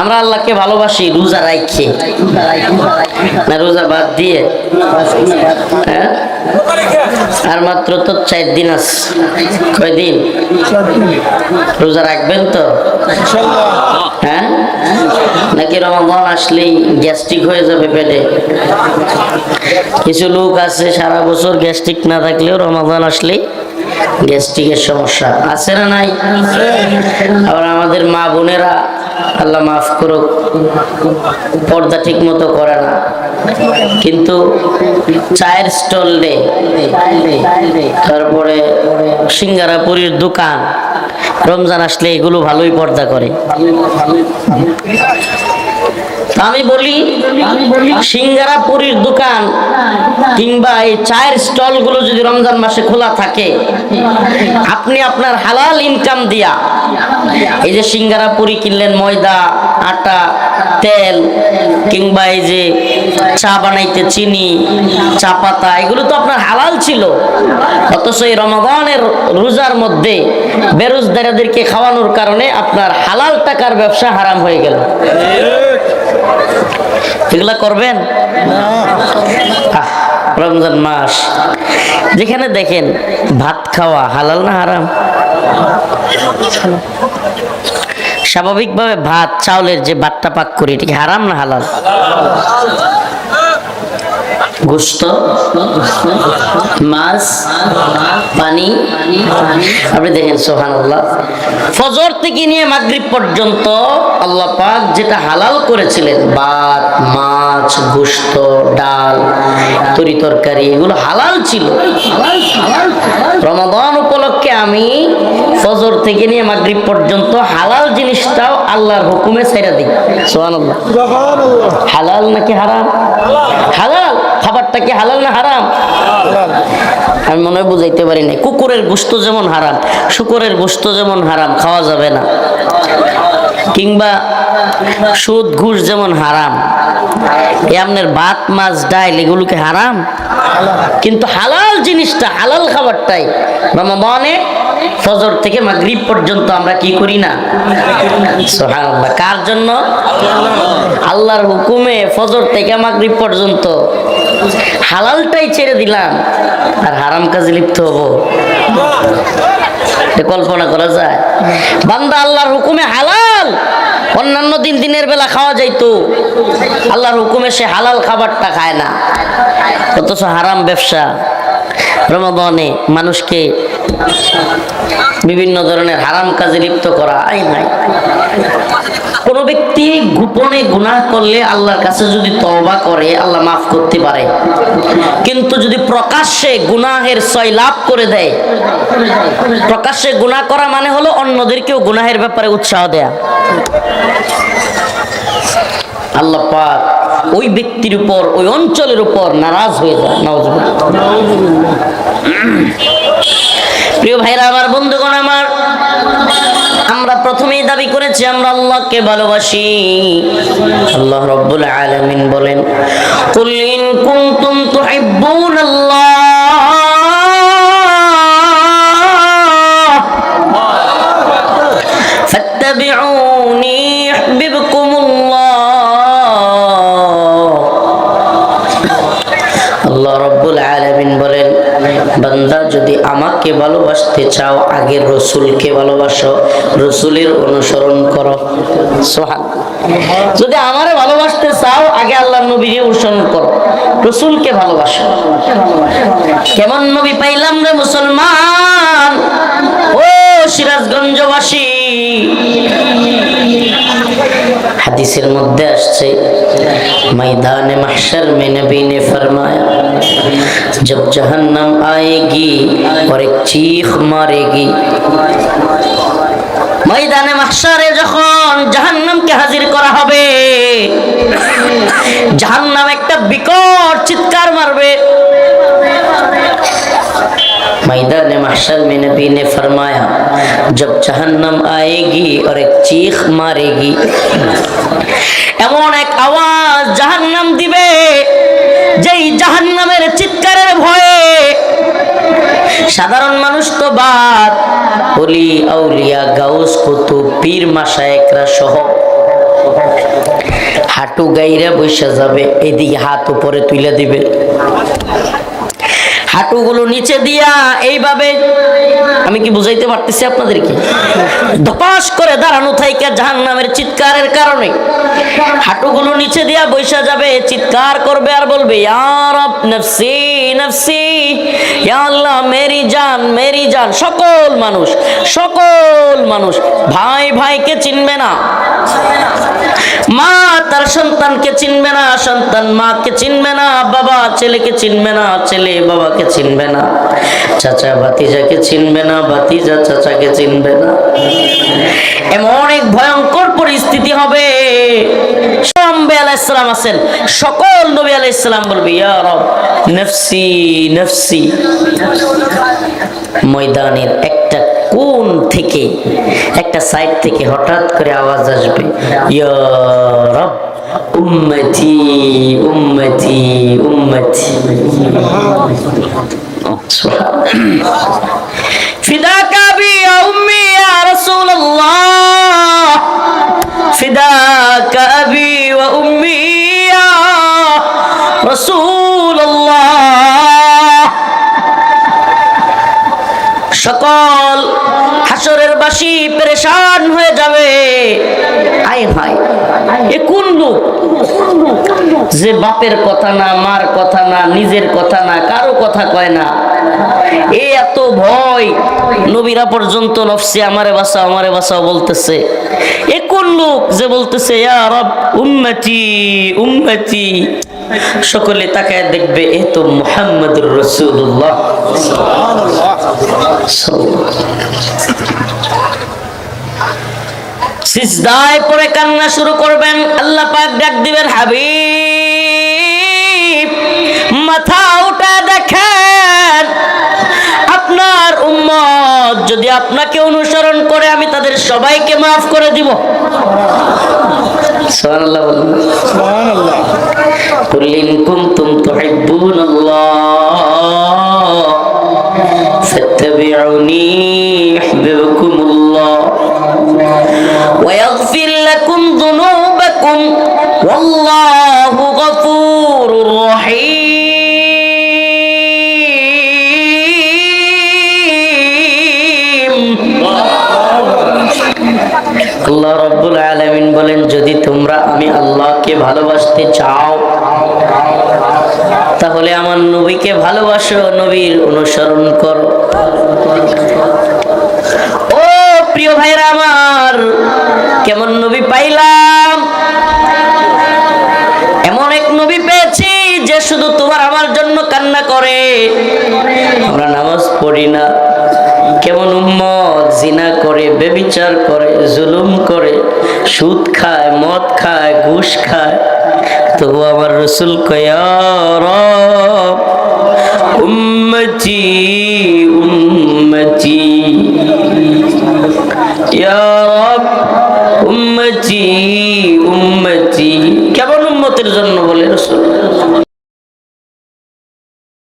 আমরা আল্লাহকে ভালোবাসি রোজা রাখে না রোজা বাদ দিয়ে? হ্যাঁ, আর মাত্র তো 4 দিন আছে। কয়দিন রোজা রাখবেন তো? হ্যাঁ, নাকি রমাদান আসলেই গ্যাস্ট্রিক হয়ে যাবে পেটে? কিছু লোক আছে সারা বছর গ্যাস্ট্রিক না থাকলেও রমাদান আসলেই গ্যাস্ট্রিকের সমস্যা আছে না নাই? আবার আমাদের মা বোনেরা, আল্লাহ মাফ করুক, পর্দা ঠিক মতো করে না, কিন্তু চায়ের স্টল দে, তারপরে সিঙ্গারা পুরীর দোকান, রমজান আসলে এগুলো ভালোই পর্দা করে। আমি বলি সিঙ্গারা পুরীর দোকান কিংবা এই চায়ের স্টল গুলো যদি রমজান মাসে খোলা থাকে, আপনি আপনার হালাল ইনকাম দিয়া এই যে সিঙ্গারা পুরি কিনলেন, ময়দা, আটা, তেল, কিংবা এই যে চা বানাইতে চিনি, চা পাতা, এগুলো তো আপনার হালাল ছিল। অথচ এই রমাদানের রোজার মধ্যে বেরোজগারদেরকে খাওয়ানোর কারণে আপনার হালাল টাকার ব্যবসা হারাম হয়ে গেল। এগুলা করবেন? রমজান মাস যেখানে দেখেন ভাত খাওয়া হালাল না হারাম? স্বাভাবিকভাবে ভাত, চাউলের যে ভাতটা পাক করি, এটা কি হারাম না হালাল? গোশত, মাছ, পানি, আপনি দেখেন সুবহানাল্লাহ, ফজর থেকে নিয়ে মাগরিব পর্যন্ত আল্লাহ পাক যেটা হালাল করেছিলেন, ভাত, মাছ, গোশত, ডাল, তরি তরকারি, এগুলো হালাল ছিল। রমাদান উপলক্ষে আমি ফজর থেকে নিয়ে মাগরিব পর্যন্ত হালাল জিনিসটাও আল্লাহর হুকুমে ছেড়ে দিই। সুবহানাল্লাহ। হালাল নাকি হারাম? হালাল। খাবারটা কি হালাল না হারাম? আমি মনে হয় বুঝাইতে পারি নাই। কুকুরের গোশত যেমন হারাম, শুকরের গোশত যেমন হারাম, খাওয়া যাবে না। কিংবা সুদ ঘুষ যেমন হারাম, আপনার ভাত, মাছ, ডাল, এগুলোকে হারাম, কিন্তু হালাল জিনিসটা, হালাল খাবারটাই রমাদানে ফজর থেকে মাগরিব পর্যন্ত আমরা কি করি না? সুবহানাল্লাহ। কার জন্য? আল্লাহর হুকুমে ফজর থেকে মাগরিব পর্যন্ত হালালটাই ছেড়ে দিলাম, আর হারাম কাজে লিপ্ত হব? কল্পনা করা যায়? বান্দা আল্লাহর হুকুমে হালাল, অন্যান্য দিন দিনের বেলা খাওয়া যাইতো, আল্লাহর হুকুমে সে হালাল খাবারটা খায় না, অথচ হারাম ব্যবসা রমাদানে মানুষকে বিভিন্ন ধরনের হারাম কাজে লিপ্ত করা আই নাই। কোন ব্যক্তি গোপনে গুনাহ করলে আল্লাহর কাছে যদি তওবা করে, আল্লাহ মাফ করতে পারে, কিন্তু যদি প্রকাশ্যে গুনাহের সয়লাভ করে দেয়, প্রকাশ্যে গুনাহ করা মানে হলো অন্যদেরকেও গুনাহের ব্যাপারে উৎসাহ দেয়া, আল্লাহ পাক ওই ব্যক্তির উপর, ওই অঞ্চলের উপর নারাজ হয়ে যায়। নাউজুবিল্লাহ। প্রিয় ভাইরা আমার, বন্ধুগণ আমার, আমরা প্রথমেই দাবি করেছি আমরা আল্লাহকে ভালোবাসি। আল্লাহ রাব্বুল আলামিন বলেন, কুল ইন কুনতুম তুহিব্বুনাল্লাহ ফাত্তাবিউনি ইউহিব্বুকুমুল্লাহ। আল্লাহ রাব্বুল আলামিন বলেন, বান্দা যদি আমাকে ভালোবাসতে চাও, আগে রসুলকে ভালোবাসো, রসুলের অনুসরণ করো। সুবহানাল্লাহ। যদি আমারে ভালোবাসতে চাও, আগে আল্লাহর নবীকে অনুসরণ করো, রসুলকে ভালোবাসো। কেমন নবী পাইলাম রে মুসলমান, ও সিরাজগঞ্জবাসী। হাদিসের মধ্যে আসছে, मैदान महशर में नबी ने फरमाया, जब जहन्नम आएगी और एक चीख मारेगी। ময়দানে মাহশারে যখন জাহান্নামকে হাজির করা হবে, জাহান্নাম একটা বিকট চিৎকার মারবে। मैदान महशर में नबी ने फरमाया, जब जहन्नम आएगी और एक चीख मारेगी, এমন এক আওয়াজ জাহান্নাম দিবে, যেই জাহান্নামের চিৎকারের ভয়ে সাধারণ মানুষ তো বাদ, ওলি আউলিয়া, গাউস কুতুব, পীর মাশায়েখরা সহ হাঁটু গাইরা বৈশা যাবে, এদিকে হাত উপরে তুলে দিবে, হাঁটুগুলো নিচে দিয়া এইভাবে, আমি কি বুঝাইতে পারতেছি আপনাদেরকে? ধপাস করে দাঁড়ানো থাইকা জাহান্নামের চিৎকারের কারণে হাঁটুগুলো নিচে দিয়া বৈশা যাবে, চিৎকার করবে আর বলবে, ইয়া রব নফসি নফসি, ইয়া আল্লাহ মেরি জান মেরি জান। সকল মানুষ ভাই ভাইকে চিনবে না, মা তার সন্তানকে চিনবে না, সন্তান মাকে চিনবে না, বাবা ছেলেকে চিনবে না, ছেলে বাবাকে চিনবে না, চাচা ভাতিজাকে চিনবে না, ভাতিজা চাচাকে চিনবে না। এমন এক ভয়ঙ্কর পরিস্থিতি হবে। নবী আলাইহিস সালাম আছেন, সকল নবী আলাইহিস সালাম বলবে, ইয়া রব নফসি নফসি। ময়দানের একটা কোণ থেকে, একটা সাইড থেকে হঠাৎ করে আওয়াজ আসবে, ইয়া রব উম্মতি উম্মতি উম্মতি। ফিদাকা বি ইয়া উম্মি ইয়া রাসূলুল্লাহ, ফিদাকা আবি ওয়া উম্মি ইয়া রাসূলুল্লাহ। সকল হাসরের বাসী পেরেশান হয়ে যাবে। আয় হায়, এ কোন লোক যে বাপের কথা না, মার কথা না, নিজের কথা না, কারো কথা কয় না, এ এত ভয়, নবীরা পর্যন্ত নফসি আমারে বাঁচাও আমারে বাঁচাও বলতেছে। এ কোন লোক যে বলতেছে ইয়া রব উম্মতি উম্মতি। সকলে তাকায় দেখবে, এ তো মুহাম্মদুর রাসূলুল্লাহ। সিজদায় পড়ে কান্না শুরু করবেন, আল্লাহ পাক ডাক দিবেন, হাবিব মাথা উঠা দেখেন, আপনার উম্মত যদি আপনাকে অনুসরণ করে আমি তাদের সবাইকে মাফ করে দিব। সুবহানাল্লাহ বলুন। সুবহানাল্লাহ। কুল ইন কুনতুম তুহিব্বুনাল্লাহ ফাত্তাবিউনি ইউহিব্বুকুমুল্লাহ ওয়া ইয়াগফির লাকুম যুনুবাকুম ওয়াল্লাহু গফুরুর রহিম। আল্লাহ রাব্বুল আলামিন বলেন, যদি তোমরা আমি আল্লাহকে ভালোবাসতে চাও তাহলে আমার নবীকে ভালোবাসো, নবীর অনুসরণ করো। ও প্রিয় ভাইরা আমার, কেমন নবী পাইলাম? এমন এক নবী পেয়েছি যে শুধু তোমার আমার জন্য কান্না করে। আমরা নামাজ পড়ি না, কেমন উম্মত জিনা করে, ব্যভিচার করে, জুলুম করে, সুদ খায়, মদ খায়, ঘুষ খায়, তবু আমার রাসূল কয়, ইয়া রব উম্মতি উম্মতি, ইয়া